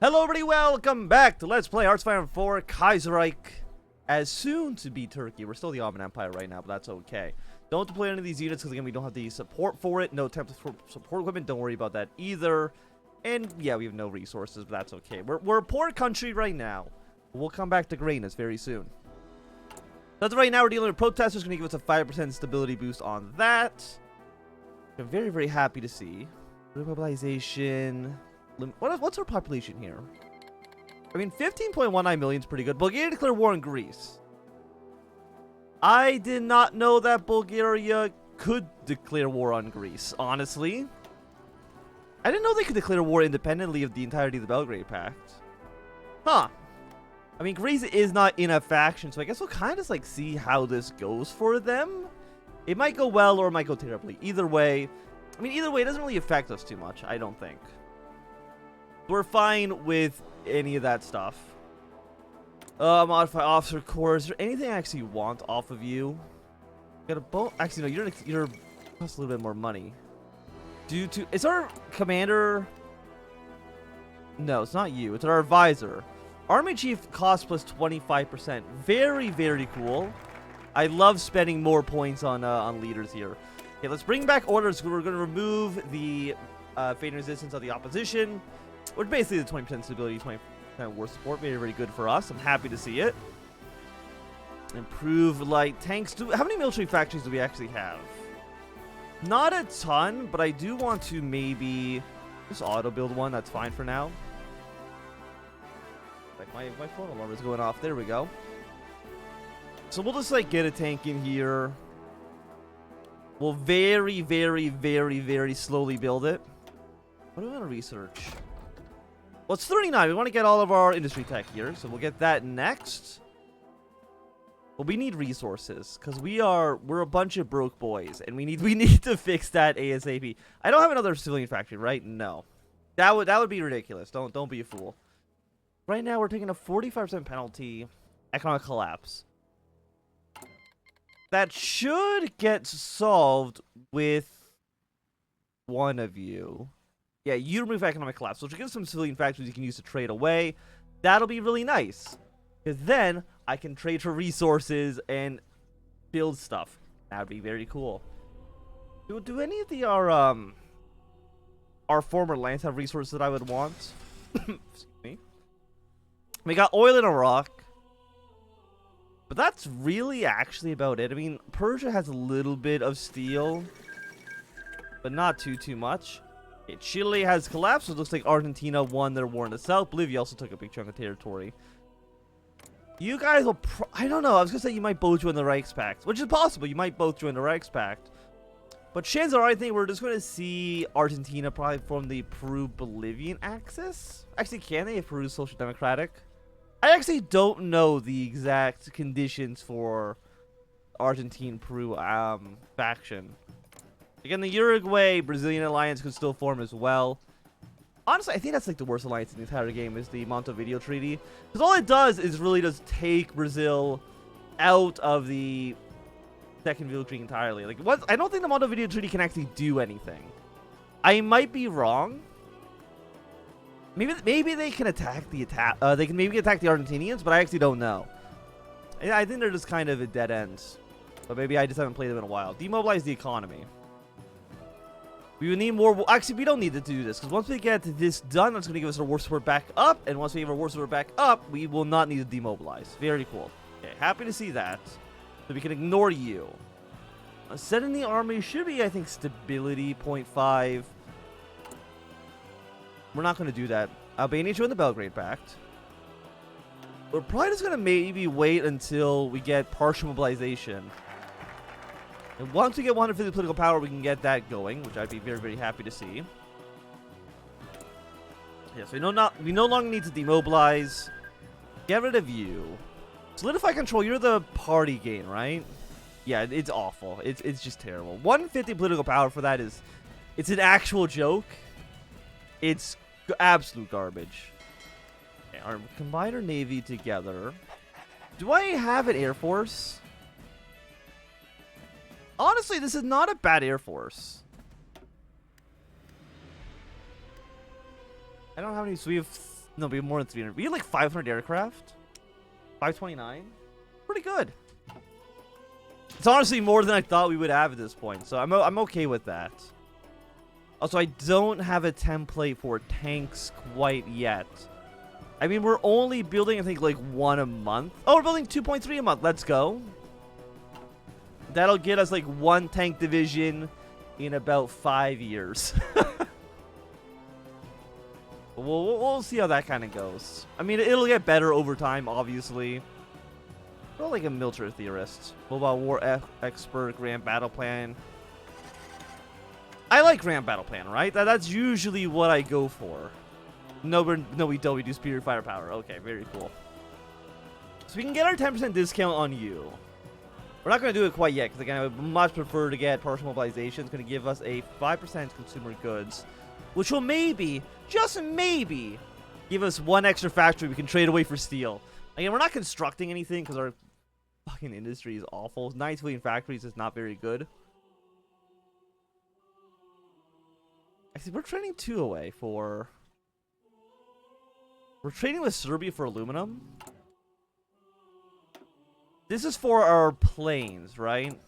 Hello everybody, welcome back to Let's Play Hearts 4 Kaiserreich, as soon to be Turkey. We're still the Ottoman Empire right now, but that's okay. Don't deploy any of these units because again we don't have the support for it. No temp support equipment, don't worry about that either. And yeah, we have no resources, but that's okay. We're a poor country right now. We'll come back to greatness very soon. That's right now we're dealing with protesters, going to give us a 5% stability boost on that. I'm very, very happy to see. Mobilization. What's our population here? I mean, 15.19 million is pretty good. Bulgaria declared war on Greece. I did not know that Bulgaria could declare war on Greece, honestly. I didn't know they could declare war independently of the entirety of the Belgrade Pact. Huh. I mean, Greece is not in a faction, so I guess we'll kind of like see how this goes for them. It might go well or it might go terribly. Either way, I mean, either way, it doesn't really affect us too much, I don't think. We're fine with any of that stuff. Modify officer corps. Is there anything I actually want off of you? Got a boat. Actually, no. You're cost a little bit more money. Due to is our commander? No, it's not you. It's our advisor. Army chief cost plus 25%. Very, very cool. I love spending more points on leaders here. Okay, let's bring back orders. We're going to remove the fading resistance of the opposition. Which basically the 20% stability, 20% war support. Very, very good for us. I'm happy to see it. Improve light tanks. How many military factories do we actually have? Not a ton, but I do want to maybe just auto build one. That's fine for now. Like my phone alarm is going off. There we go. So we'll just like get a tank in here. We'll very, very, very, very slowly build it. What do we want to research? Well, it's 39. We want to get all of our industry tech here, so we'll get that next. But we need resources because we're a bunch of broke boys, and we need to fix that ASAP. I don't have another civilian factory, right? No, that would be ridiculous. Don't be a fool. Right now, we're taking a 45% penalty, economic collapse. That should get solved with one of you. Yeah, you remove economic collapse, which will give some civilian factories you can use to trade away. That'll be really nice. Because then I can trade for resources and build stuff. That'd be very cool. Do any of our former lands have resources that I would want? Excuse me. We got oil in Iraq. But that's really actually about it. I mean, Persia has a little bit of steel. But not too much. Okay, Chile has collapsed, so it looks like Argentina won their war in the south. Bolivia also took a big chunk of territory. You guys will I don't know, I was going to say you might both join the Reichspact, which is possible. You might both join the Reichspact. But chances are, I think we're just going to see Argentina probably form the Peru-Bolivian axis. Actually, can they if Peru is social democratic? I actually don't know the exact conditions for Argentine-Peru faction. Again, the Uruguay-Brazilian alliance could still form as well. Honestly, I think that's like the worst alliance in the entire game is the Montevideo Treaty. Because all it does is really just take Brazil out of the Second World War entirely. Like, I don't think the Montevideo Treaty can actually do anything. I might be wrong. Maybe they can attack the they can maybe attack the Argentinians, but I actually don't know. I think they're just kind of at dead ends. But maybe I just haven't played them in a while. Demobilize the economy. We would need more. Actually, we don't need to do this because once we get this done, that's going to give us our war support back up. And once we have our war support back up, we will not need to demobilize. Very cool. Okay, happy to see that. So we can ignore you. Setting the army should be, I think, stability 0.5. We're not going to do that. Albania joined the Belgrade Pact. We're probably just going to maybe wait until we get partial mobilization. And once we get 150 political power, we can get that going, which I'd be very, very happy to see. Yes, we no longer need to demobilize. Get rid of you. Solidify control. You're the party gain, right? Yeah, it's awful. It's just terrible. 150 political power for that it's an actual joke. It's absolute garbage. Okay, combine our navy together. Do I have an air force? Honestly, this is not a bad air force. I don't have any. So we have No, we have more than 300. We had like 500 aircraft. 529. Pretty good. It's honestly more than I thought we would have at this point, so I'm okay with that. Also, I don't have a template for tanks quite yet. I mean, we're only building, I think, like 1 a month. Oh, we're building 2.3 a month. Let's go. That'll get us like 1 tank division in about 5 years. we'll see how that kind of goes. I mean, it'll get better over time, obviously. Not like a military theorist. Mobile war expert, grand battle plan. I like grand battle plan, right? That's usually what I go for. No, we don't. We do superior firepower. Okay, very cool. So we can get our 10% discount on you. We're not going to do it quite yet, because again, I would much prefer to get partial mobilization. It's going to give us a 5% consumer goods, which will maybe, just maybe, give us 1 extra factory we can trade away for steel. Again, we're not constructing anything, because our fucking industry is awful. 9 civilian factories is not very good. Actually, we're trading 2 away for... We're trading with Serbia for aluminum. This is for our planes, right?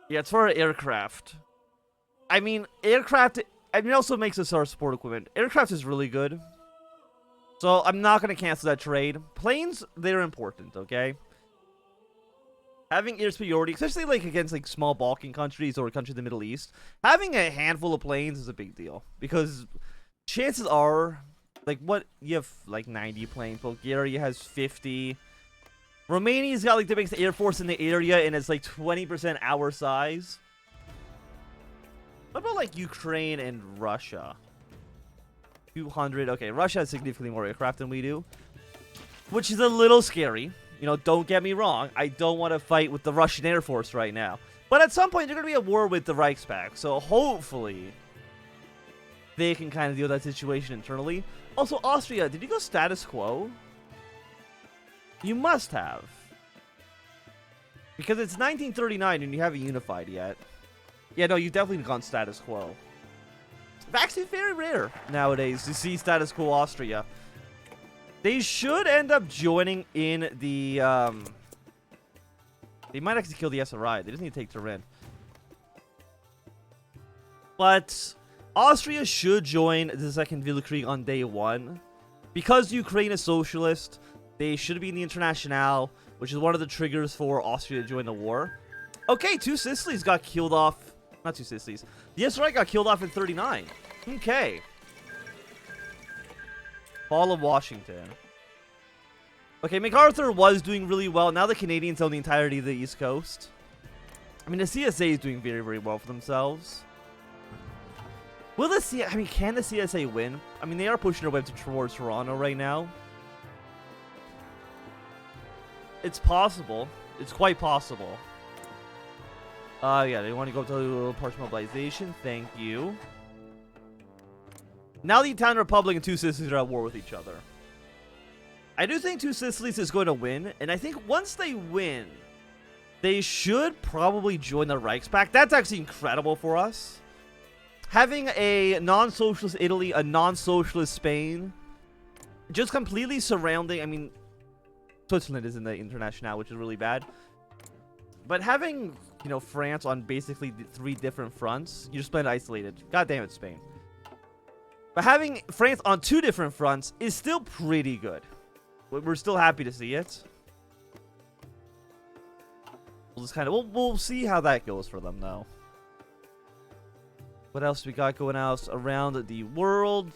Yeah, it's for our aircraft. I mean, aircraft... I mean, it also makes us our support equipment. Aircraft is really good. So, I'm not going to cancel that trade. Planes, they're important, okay? Having air superiority, especially like against like small Balkan countries or countries in the Middle East, having a handful of planes is a big deal. Because chances are, like, what, you have like 90 planes. Bulgaria has 50. Romania's got like the biggest air force in the area, and it's like 20% our size. What about like Ukraine and Russia? 200. Okay, Russia has significantly more aircraft than we do, which is a little scary. You know, don't get me wrong. I don't want to fight with the Russian Air Force right now. But at some point, they're going to be at war with the Reichspakt. So hopefully, they can kind of deal with that situation internally. Also, Austria, did you go status quo? You must have. Because it's 1939 and you haven't unified yet. Yeah, no, you've definitely gone status quo. It's actually very rare nowadays to see status quo Austria. They should end up joining in the, They might actually kill the SRI. They just need to take Turin. But Austria should join the Second Weltkrieg on day 1. Because Ukraine is socialist, they should be in the Internationale, which is one of the triggers for Austria to join the war. Okay, 2 Sicilies got killed off. Not 2 Sicilies. The SRI got killed off in 39. Okay. Fall of Washington. Okay, MacArthur was doing really well. Now the Canadians own the entirety of the East Coast. I mean, the CSA is doing very, very well for themselves. Will the CSA... I mean, can the CSA win? I mean, they are pushing their way towards Toronto right now. It's possible. It's quite possible. Yeah, they want to go to partial mobilization. Thank you. Now the Italian Republic and 2 Sicilies are at war with each other. I do think 2 Sicilies is going to win, and I think once they win, they should probably join the Reichspakt. That's actually incredible for us. Having a non-socialist Italy, a non-socialist Spain, just completely surrounding, I mean, Switzerland is in the Internationale, which is really bad. But having, you know, France on basically 3 different fronts, you're just playing isolated. God damn it, Spain. But having France on 2 different fronts is still pretty good. We're still happy to see it. We'll just kind of... We'll see how that goes for them, though. What else we got going else around the world?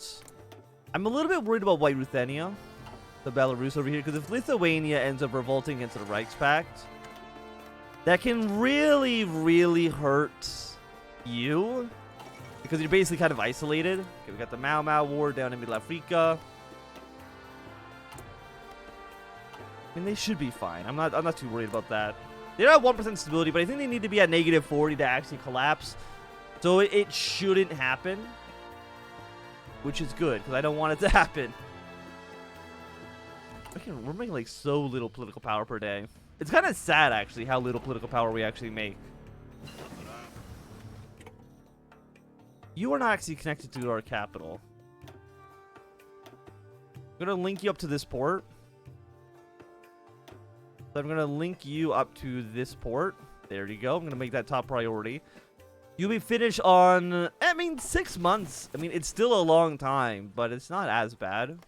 I'm a little bit worried about White Ruthenia, the Belarus over here, because if Lithuania ends up revolting against the Reichspakt, that can really, really hurt you. Because you're basically kind of isolated. Okay, we got the Mau Mau War down in Middle Africa. I mean, they should be fine. I'm not too worried about that. They're at 1% stability, but I think they need to be at -40 to actually collapse. So it shouldn't happen. Which is good, because I don't want it to happen. We're making like so little political power per day. It's kind of sad, actually, how little political power we actually make. You are not actually connected to our capital. I'm going to link you up to this port. So I'm going to link you up to this port. There you go. I'm going to make that top priority. You'll be finished on, 6 months. I mean, it's still a long time, but it's not as bad.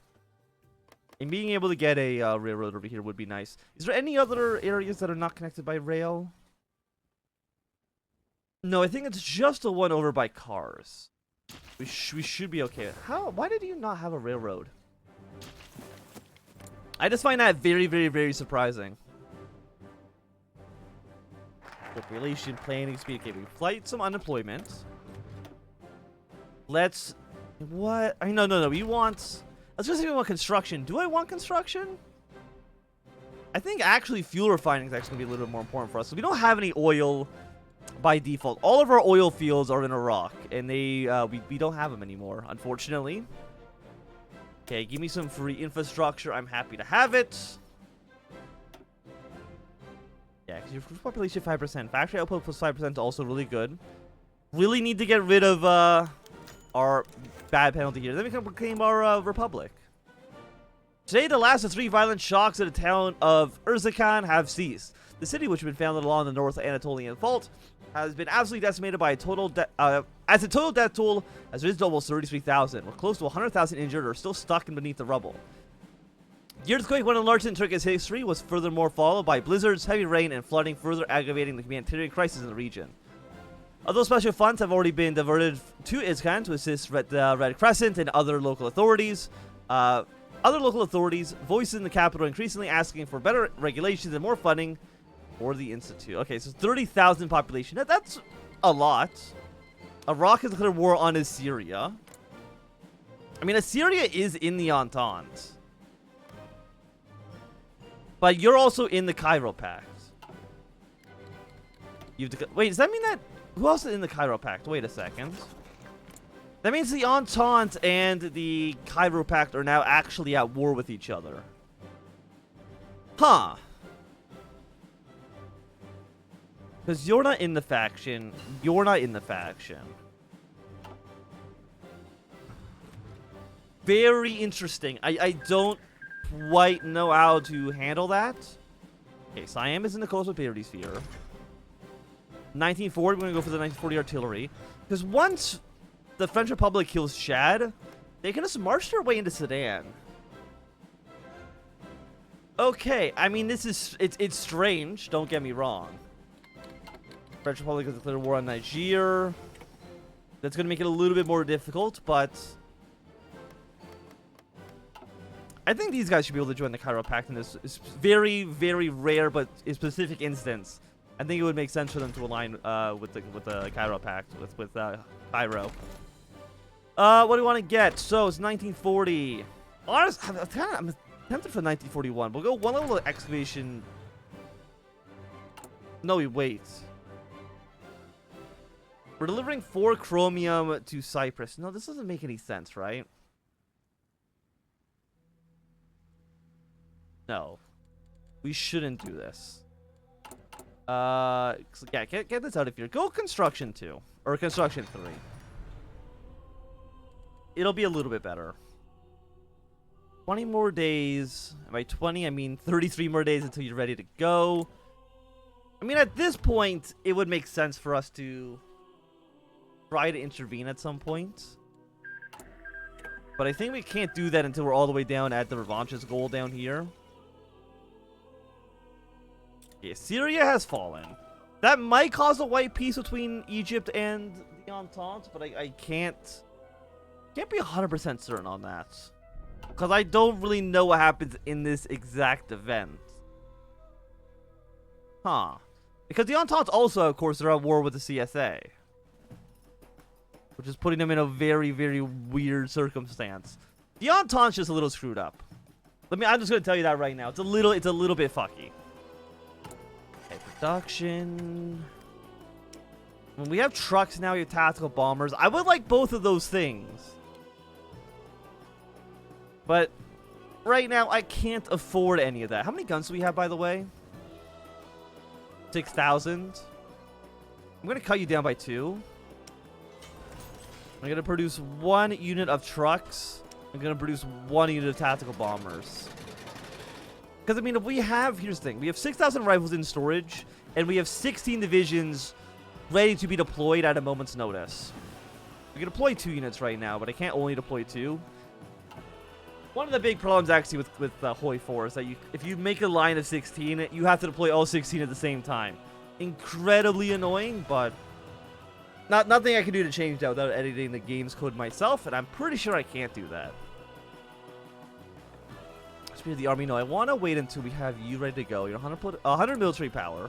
And being able to get a railroad over here would be nice. Is there any other areas that are not connected by rail? No, I think it's just the one over by cars. We should be okay. Why did you not have a railroad? I just find that very, very, very surprising. Population, planning, speed, okay, we flight some unemployment. Let's... What? No. We want... Let's just say we want construction. Do I want construction? I think actually fuel refining is actually going to be a little bit more important for us. So we don't have any oil by default. All of our oil fields are in Iraq. And they we don't have them anymore, unfortunately. Okay, give me some free infrastructure. I'm happy to have it. Yeah, because your population 5%. Factory output plus 5% is also really good. Really need to get rid of our bad penalty here. Then we can proclaim our republic. Today, the last of 3 violent shocks at the town of Erzincan have ceased. The city, which had been founded along the North Anatolian Fault, has been absolutely decimated by a total as the total death toll has risen to almost 33,000, with close to 100,000 injured or still stuck beneath the rubble. The earthquake, one of the largest in Turkish history, was furthermore followed by blizzards, heavy rain, and flooding, further aggravating the humanitarian crisis in the region. Although special funds have already been diverted to Izcan to assist the Red Crescent and other local authorities, voices in the capital increasingly asking for better regulations and more funding for the institute. Okay, so 30,000 population. That's a lot. Iraq has declared war on Assyria. I mean, Assyria is in the Entente. But you're also in the Cairo Pact. Wait, does that mean that... Who else is in the Cairo Pact? Wait a second. That means the Entente and the Cairo Pact are now actually at war with each other. Huh. Because you're not in the faction. You're not in the faction. Very interesting. I don't quite know how to handle that. Okay, Siam is in the coastal parity sphere. 1940, we're going to go for the 1940 artillery. Because once the French Republic kills Chad, they can just march their way into Sudan. Okay, I mean, this is... It's strange, don't get me wrong. French Republic has declared war on Niger. That's going to make it a little bit more difficult, but... I think these guys should be able to join the Cairo Pact in this very, very rare but specific instance. I think it would make sense for them to align with the Cairo Pact, with Cairo. What do we want to get? So, it's 1940. Honestly, I'm tempted for 1941. We'll go one level of excavation. No, wait. We're delivering 4 chromium to Cyprus. No, this doesn't make any sense, right? No. We shouldn't do this. Yeah, get this out of here. Go construction 2. Or construction 3. It'll be a little bit better. 20 more days. By 20, I mean 33 more days until you're ready to go. I mean, at this point, it would make sense for us to try to intervene at some point. But I think we can't do that until we're all the way down at the revanchist goal down here. Yeah, Syria has fallen. That might cause a white peace between Egypt and the Entente, but I can't be 100% certain on that. Because I don't really know what happens in this exact event. Huh. Because the Entente also, of course, are at war with the CSA. Which is putting them in a very, very weird circumstance. The Entente's just a little screwed up. I'm just going to tell you that right now. It's a little bit fucky. Okay, production. When we have trucks now, we have tactical bombers. I would like both of those things. But right now, I can't afford any of that. How many guns do we have, by the way? 6,000. I'm going to cut you down by 2. I'm going to produce 1 unit of trucks. I'm I'm going to produce 1 unit of tactical bombers. Because, I mean, if we have... Here's the thing. We have 6,000 rifles in storage, and we have 16 divisions ready to be deployed at a moment's notice. We can deploy 2 units right now, but I can't only deploy 2. One of the big problems, actually, with HOI4 is that if you make a line of 16, you have to deploy all 16 at the same time. Incredibly annoying, but... Nothing I can do to change that without editing the game's code myself, and I'm pretty sure I can't do that. Speed of the army, no, I want to wait until we have you ready to go. You're 100 military power.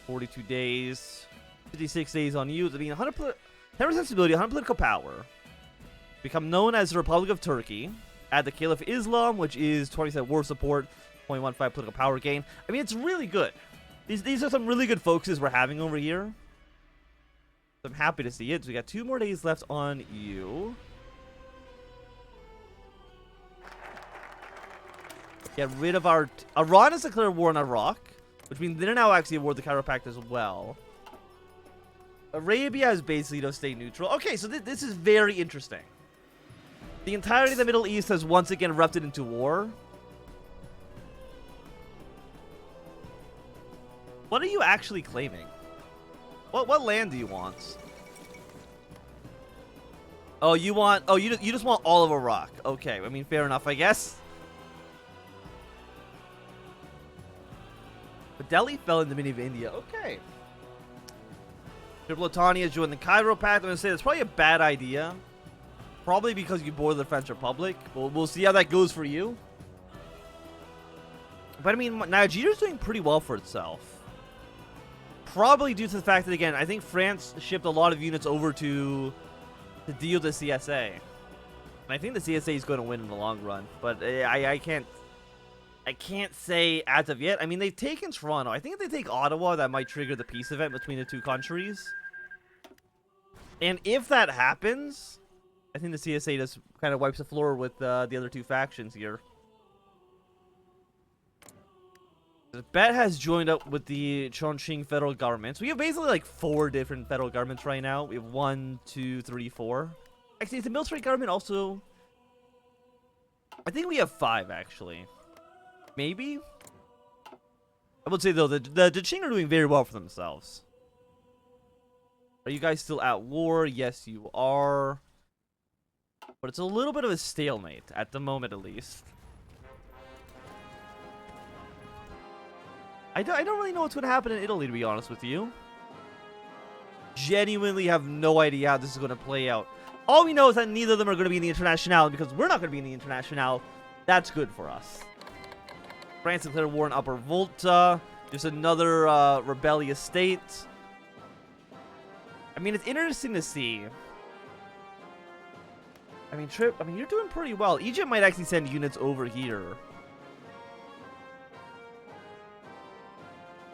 42 days. 56 days on you. I mean, 10% stability, 100 political power. Become known as the Republic of Turkey. Add the Caliph Islam, which is 20% war support, 0.15 political power gain. I mean, it's really good. These are some really good focuses we're having over here. I'm happy to see it. So we got 2 more days left on you. Get rid of our... Iran has declared war on Iraq, which means they're now actually award the Cairo Pact as well. Arabia is basically to stay neutral. Okay, so this is very interesting. The entirety of the Middle East has once again erupted into war. What are you actually claiming? What land do you want? Oh, you want... Oh, you just want all of Iraq. Okay, I mean, fair enough, I guess. But Delhi fell in the mini of India. Okay. Tripolitania joined the Cairo Pact. I'm going to say that's probably a bad idea. Probably because you border the French Republic. We'll see how that goes for you. But, I mean, Nigeria's doing pretty well for itself. Probably due to the fact that, again, I think France shipped a lot of units over to deal with the CSA. And I think the CSA is going to win in the long run. But I can't say as of yet. I mean, they've taken Toronto. I think if they take Ottawa, that might trigger the peace event between the 2 countries. And if that happens, I think the CSA just kind of wipes the floor with the other 2 factions here. The Bet has joined up with the Chongqing federal government. So we have basically like 4 different federal governments right now. We have 1, 2, 3, 4. Actually, the military government also... I think we have 5, actually. Maybe? I would say, though, the Qing are doing very well for themselves. Are you guys still at war? Yes, you are. But it's a little bit of a stalemate, at the moment at least. I don't really know what's going to happen in Italy, to be honest with you. Genuinely have no idea how this is going to play out. All we know is that neither of them are going to be in the Internationale, because we're not going to be in the Internationale. That's good for us. France declared war in Upper Volta. Just another rebellious state. I mean, it's interesting to see. I mean, you're doing pretty well. Egypt might actually send units over here.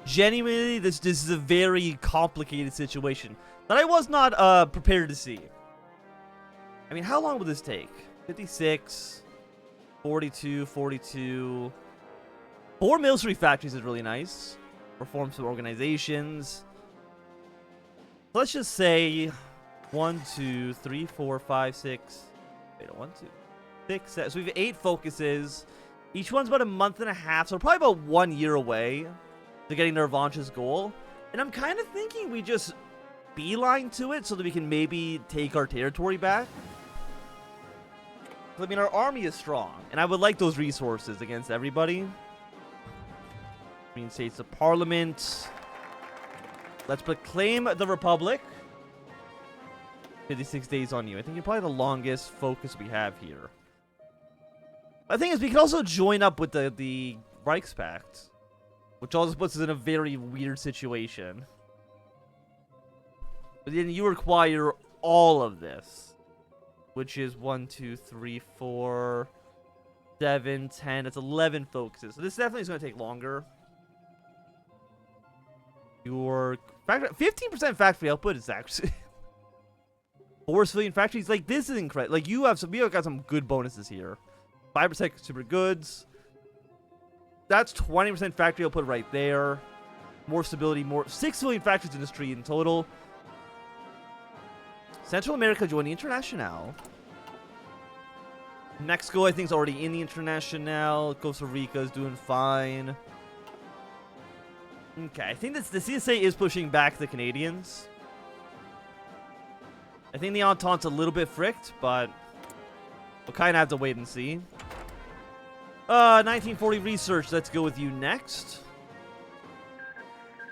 Genuinely, this is a very complicated situation that I was not prepared to see. I mean, how long will this take? 56, 42, 42. 4 military factories is really nice. Reform some organizations. Let's just say 1, 2, 3, 4, 5, 6. Wait, 1, 2, 6, 7. So we have 8 focuses. Each one's about a month and a half, so probably about 1 year away to getting their Revanche's goal. And I'm kind of thinking we just beeline to it so that we can maybe take our territory back. I mean, our army is strong, and I would like those resources against everybody. Green States of Parliament. Let's proclaim the Republic. 56 days on you. I think you're probably the longest focus we have here. The thing is, we can also join up with the Reichspakt, which also puts us in a very weird situation. But then you require all of this, which is 1, 2, 3, 4, 7, 10. It's 11 focuses. So this definitely is going to take longer. Your 15% factory output is actually 4 civilian factories. Like, this is incredible. Like, you have got some good bonuses here. 5% consumer goods. That's 20% factory output right there. More stability, 6 civilian factories industry in total. Central America joined the International. Mexico, I think, is already in the International. Costa Rica is doing fine. Okay, I think the CSA is pushing back the Canadians. I think the Entente's a little bit fricked, but we'll kind of have to wait and see. 1940 research. Let's go with you next.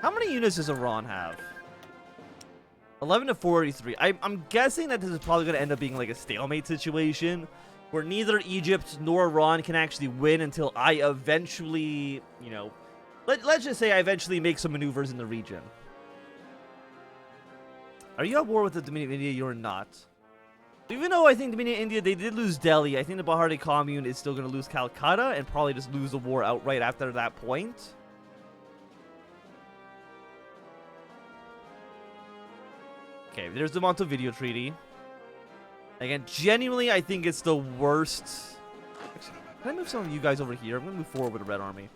How many units does Iran have? 11 to 483. I'm guessing that this is probably going to end up being like a stalemate situation where neither Egypt nor Iran can actually win until I eventually, you know, let's just say I eventually make some maneuvers in the region. Are you at war with the Dominion of India? You're not. Even though I think Dominion of India, they did lose Delhi, I think the Bahari Commune is still going to lose Calcutta and probably just lose the war outright after that point. Okay, there's the Montevideo Treaty. Again, genuinely, I think it's the worst. Actually, can I move some of you guys over here? I'm going to move forward with the Red Army.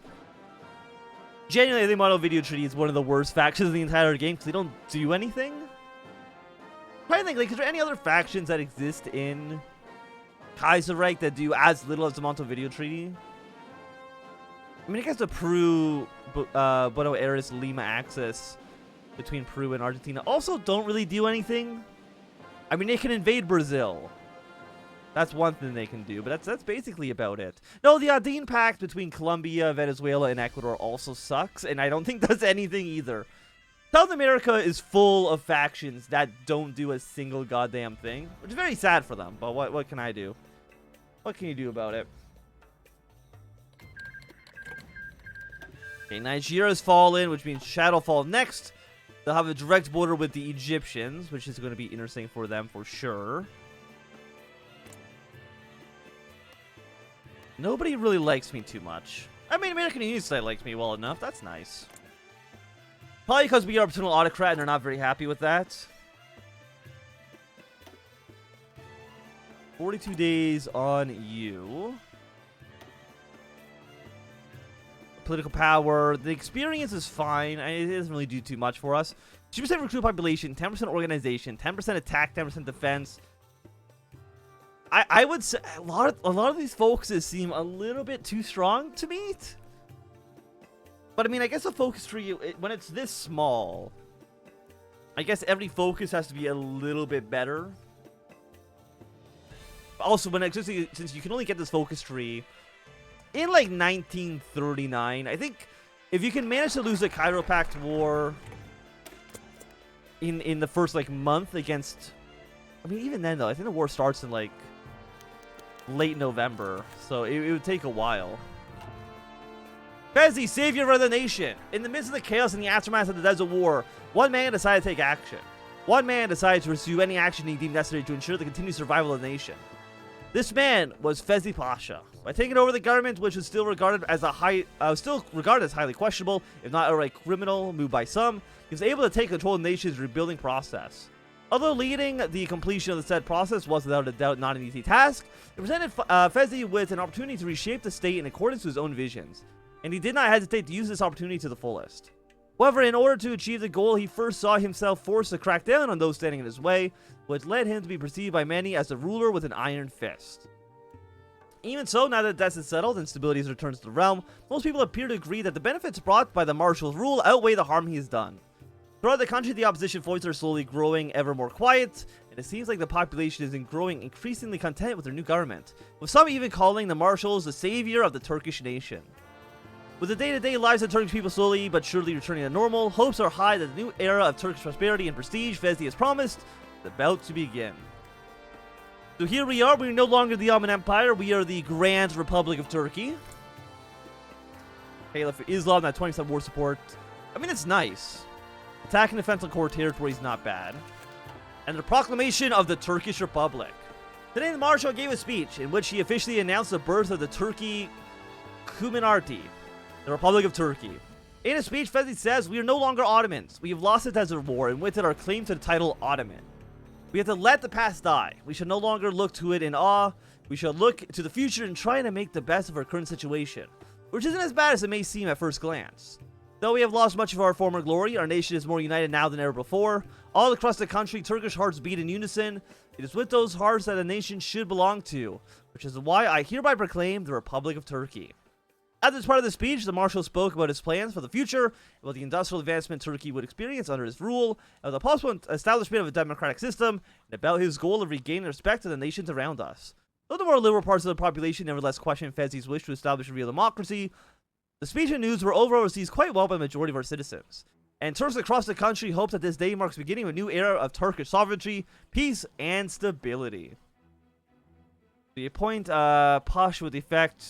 Genuinely, I think Montevideo Treaty is one of the worst factions in the entire game because they don't do anything. I'm trying to think, like, is there any other factions that exist in Kaiserreich that do as little as the Montevideo Treaty? I mean, I guess the Buenos Aires Lima axis between Peru and Argentina also don't really do anything. I mean, they can invade Brazil. That's one thing they can do, but that's basically about it. No, the Andine Pact between Colombia, Venezuela, and Ecuador also sucks, and I don't think does anything either. South America is full of factions that don't do a single goddamn thing, which is very sad for them, but what can I do? What can you do about it? Okay, Nigeria's fallen, which means Shadowfall next. They'll have a direct border with the Egyptians, which is going to be interesting for them for sure. Nobody really likes me too much. I mean, American Union side likes me well enough. That's nice. Probably because we are a paternal autocrat and they're not very happy with that. 42 days on you. Political power. The experience is fine. It doesn't really do too much for us. 2% recruit population, 10% organization, 10% attack, 10% defense. I would say a lot of these focuses seem a little bit too strong to meet. But I mean, I guess a focus tree, when it's this small, I guess every focus has to be a little bit better. Also, since you can only get this focus tree in like 1939, I think if you can manage to lose the Cairo Pact War in the first like month against, I mean, even then though, I think the war starts in like late November, so it would take a while. Fezzi, savior of the nation. In the midst of the chaos and the aftermath of the Desert War, one man decided to take action. One man decided to pursue any action he deemed necessary to ensure the continued survival of the nation. This man was Fezzi Pasha. By taking over the government, which was still regarded as highly questionable, if not outright criminal, moved by some, he was able to take control of the nation's rebuilding process. Although leading the completion of the said process was without a doubt not an easy task, it presented Fezzi with an opportunity to reshape the state in accordance to his own visions, and he did not hesitate to use this opportunity to the fullest. However, in order to achieve the goal, he first saw himself forced to crack down on those standing in his way, which led him to be perceived by many as a ruler with an iron fist. Even so, now that dust is settled and stability has returned to the realm, most people appear to agree that the benefits brought by the marshal's rule outweigh the harm he has done. Throughout the country, the opposition voices are slowly growing ever more quiet, and it seems like the population is growing increasingly content with their new government, with some even calling the marshals the savior of the Turkish nation. With the day-to-day lives of Turkish people slowly but surely returning to normal, hopes are high that the new era of Turkish prosperity and prestige Fezzi has promised is about to begin. So here we are. We're no longer the Ottoman Empire. We are the Grand Republic of Turkey. Caliph for Islam, that 20% war support. I mean, it's nice. Attack and defense on core territory is not bad. And the proclamation of the Turkish Republic. Today, the Marshal gave a speech in which he officially announced the birth of the Turkey Kuminarti, the Republic of Turkey. In his speech, Fezzi says, "We are no longer Ottomans. We have lost the Desert War, and with it our claim to the title Ottoman. We have to let the past die. We shall no longer look to it in awe. We shall look to the future and try to make the best of our current situation, which isn't as bad as it may seem at first glance. Though we have lost much of our former glory, our nation is more united now than ever before. All across the country, Turkish hearts beat in unison. It is with those hearts that a nation should belong to, which is why I hereby proclaim the Republic of Turkey. At this part of the speech, the Marshal spoke about his plans for the future, about the industrial advancement Turkey would experience under his rule, about the possible establishment of a democratic system, and about his goal of regaining respect to the nations around us. Though the more liberal parts of the population nevertheless questioned Fezzi's wish to establish a real democracy, the speech and news were overall received quite well by the majority of our citizens. And Turks across the country hope that this day marks the beginning of a new era of Turkish sovereignty, peace, and stability. The appoint Pasha with effect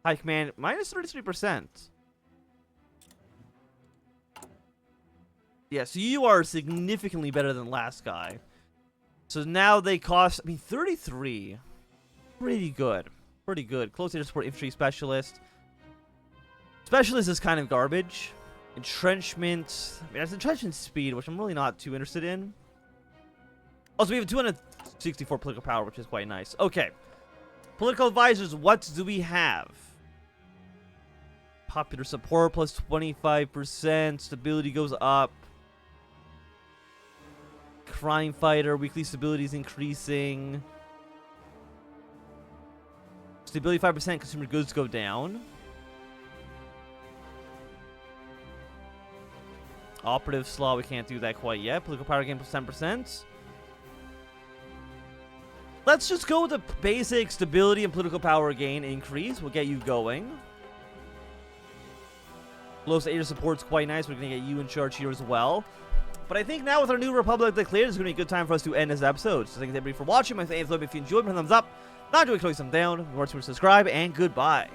high command minus 33%. Yeah, so you are significantly better than last guy. So now they cost, 33. Pretty good. Pretty good. Close air support infantry specialist. Specialist is kind of garbage. Entrenchment. That's entrenchment speed, which I'm really not too interested in. Also, we have 264 political power, which is quite nice. Okay. Political advisors, what do we have? Popular support plus 25%. Stability goes up. Crime fighter. Weekly stability is increasing. Stability 5%. Consumer goods go down. Operative slaw, we can't do that quite yet. Political power gain plus 10%. Let's just go with the basic stability and political power gain increase. We'll get you going. Los Air support's quite nice. We're going to get you in charge here as well. But I think now with our new Republic declared, it's going to be a good time for us to end this episode. So thanks everybody for watching. My thanks if you enjoyed, put a thumbs up. Not enjoying, click some down. Remember to subscribe, and goodbye.